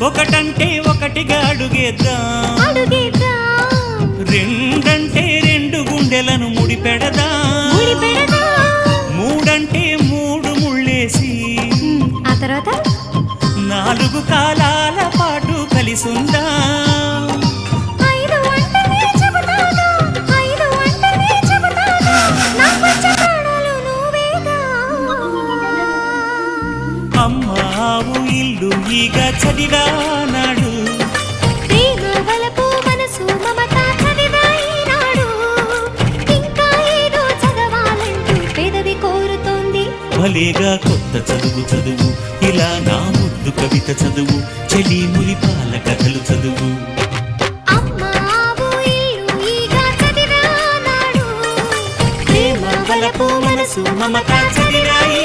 ఒకటంటే ఒకటిగా అడుగేద్దాం, రెండంటే రెండు గుండెలను ముడిపెడదాం, మూడంటే మూడు ముళ్ళేసి ఆ తర్వాత నాలుగు కాలాల పాటు కలిసుందాం. అమ్మావు ఇల్లు ఈగ చదివానాడు, ప్రేమ వలపు మనసు మమత చదివాయినాడు, ఇంకా ఏదో చదవాలంటూ పెదవి కోరుతోంది. భలేగా కొత్త చదువు చదువు, ఇలా నా ముద్దు కవిత చదువు, చెలి మురిపాల కథలు చదువు. అమ్మావు ఇల్లు ఈగ చదివానాడు, ప్రేమ వలపు మనసు మమత చదివాయి